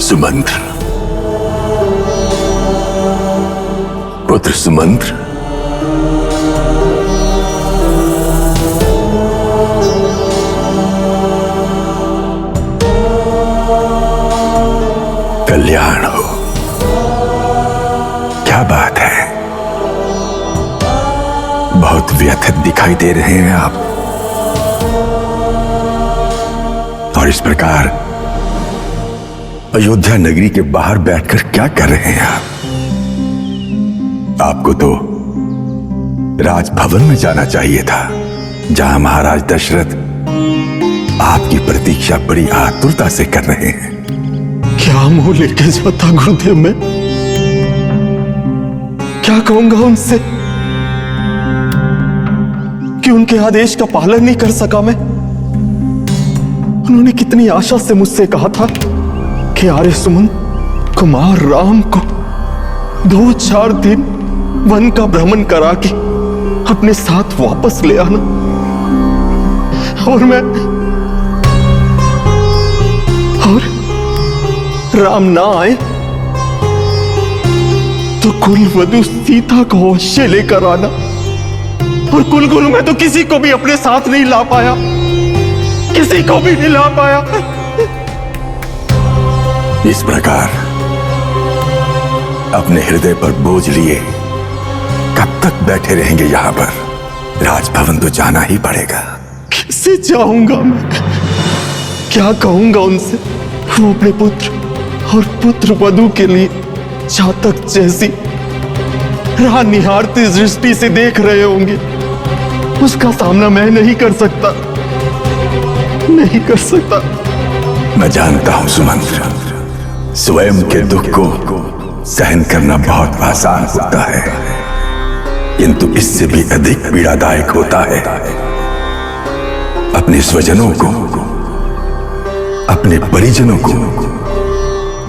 सुमंत्र, पुत्र सुमंत्र, कल्याण हो। क्या बात है, बहुत व्यथित दिखाई दे रहे हैं आप, और इस प्रकार अयोध्या नगरी के बाहर बैठकर क्या कर रहे हैं आप? आपको तो राजभवन में जाना चाहिए था, जहां महाराज दशरथ आपकी प्रतीक्षा बड़ी आतुरता से कर रहे हैं। क्या मुंह लेके जाता गुरुदेव में? क्या कहूंगा उनसे कि उनके आदेश का पालन नहीं कर सका मैं? उन्होंने कितनी आशा से मुझसे कहा था कि आर्य सुमन कुमार राम को 2-4 दिन वन का भ्रमण करा के अपने साथ वापस ले आना, और राम ना आए तो कुलवधू सीता को अवश्य लेकर आना। और कुलगुरु में तो किसी को भी अपने साथ नहीं ला पाया, किसी को भी नहीं ला पाया। इस प्रकार अपने हृदय पर बोझ लिए कब तक बैठे रहेंगे यहां पर? राजभवन तो जाना ही पड़ेगा। कैसे जाऊंगा मैं? क्या कहूंगा उनसे? वो अपने पुत्र और पुत्र वधू के लिए जातक जैसी राह निहारती दृष्टि से देख रहे होंगे। उसका सामना मैं नहीं कर सकता, नहीं कर सकता। मैं जानता हूं सुमंत्र, स्वयं के दुख को सहन करना बहुत आसान होता है, किंतु इससे भी अधिक पीड़ादायक होता है अपने स्वजनों को, अपने परिजनों को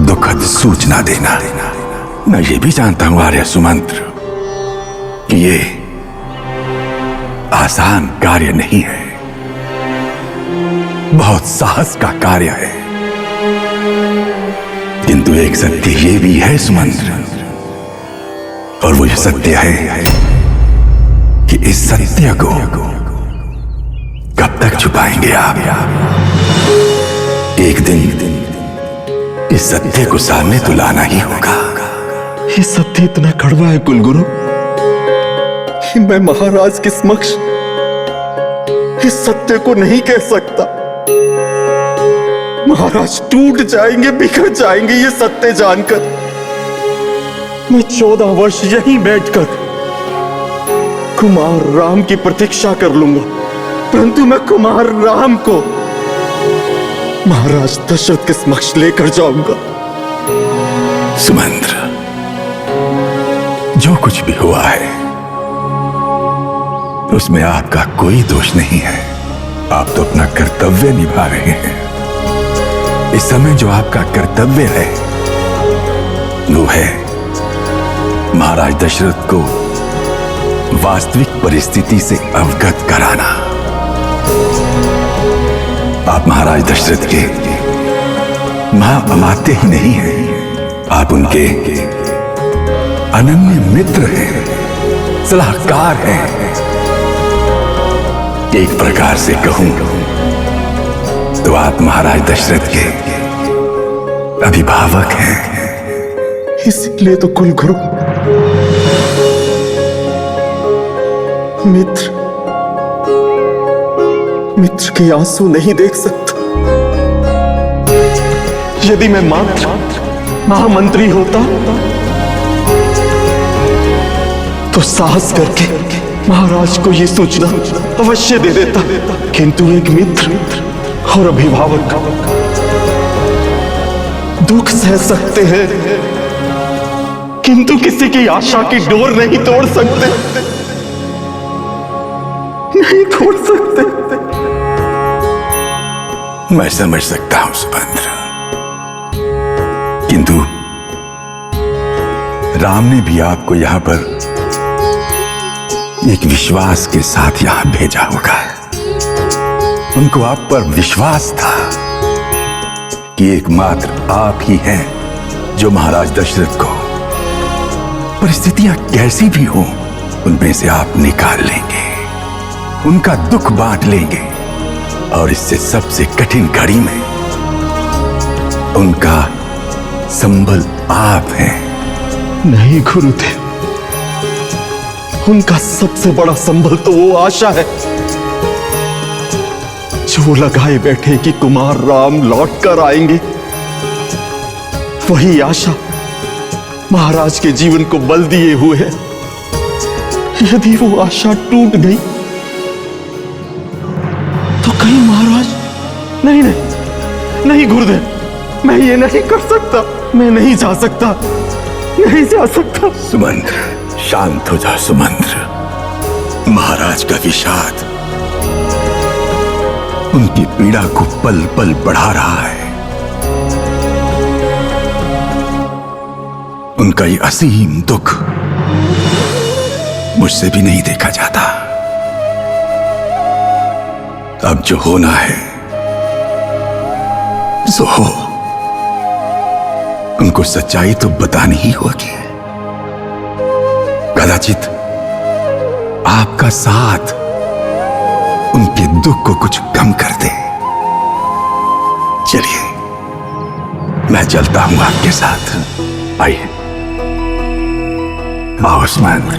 दुखद सूचना देना। मैं ये भी जानता हूं आर्य सुमंत्र कि ये आसान कार्य नहीं है, बहुत साहस का कार्य है, किंतु एक सत्य ये भी है सुमंत्र, और वो ये सत्य है कि इस सत्य को कब तक छुपाएंगे आप? एक दिन इस सत्य को सामने तो लाना ही होगा। ये सत्य इतना कड़वा है कुलगुरु कि मैं महाराज के समक्ष इस सत्य को नहीं कह सकता। महाराज टूट जाएंगे, बिखर जाएंगे ये सत्य जानकर। मैं 14 वर्ष यहीं बैठकर कुमार राम की प्रतीक्षा कर लूंगा, परंतु मैं कुमार राम को महाराज दशरथ के समक्ष लेकर जाऊंगा। सुमंत्र, जो कुछ भी हुआ है उसमें आपका कोई दोष नहीं है। आप तो अपना कर्तव्य निभा रहे हैं। इस समय जो आपका कर्तव्य है वो है महाराज दशरथ को वास्तविक परिस्थिति से अवगत कराना। आप महाराज दशरथ के महाअमात्य ही नहीं हैं, आप उनके अनन्य मित्र हैं, सलाहकार हैं। एक प्रकार से कहूं तो आप महाराज दशरथ के अभिभावक हैं। इसलिए तो कुलगुरु मित्र के आंसू नहीं देख सकता। यदि मैं मात्र महामंत्री होता तो साहस करके महाराज को यह सूचना अवश्य दे देता, किंतु एक मित्र और अभिभावक दुख सह सकते हैं, किंतु किसी की आशा की डोर नहीं तोड़ सकते, नहीं तोड़ सकते। मैं समझ सकता हूं सुमंत्र, किंतु राम ने भी आपको यहां पर एक विश्वास के साथ यहां भेजा होगा। उनको आप पर विश्वास था कि एकमात्र आप ही हैं जो महाराज दशरथ को परिस्थितियां कैसी भी हो उनमें से आप निकाल लेंगे, उनका दुख बांट लेंगे और इससे सबसे कठिन घड़ी में उनका संबल आप हैं। नहीं गुरुदेव, उनका सबसे बड़ा संबल तो वो आशा है जो लगाए बैठे कि कुमार राम लौट कर आएंगे। वही आशा महाराज के जीवन को बल दिए हुए है। यदि वो आशा टूट गई तो कहीं महाराज नहीं नहीं नहीं गुरुदेव, मैं ये नहीं कर सकता, मैं नहीं जा सकता, नहीं जा सकता। सुमंत्र, शांत हो जा सुमंत्र। महाराज का विषाद उनकी पीड़ा को पल पल बढ़ा रहा है। उनका ये असीम दुख मुझसे भी नहीं देखा जाता। अब जो होना है सो हो। उनको सच्चाई तो बतानी ही होगी। कदाचित आपका साथ उनके दुख को कुछ कम कर दे। चलिए, मैं चलता हूं आपके साथ। आइए, आओ सुमंत्र।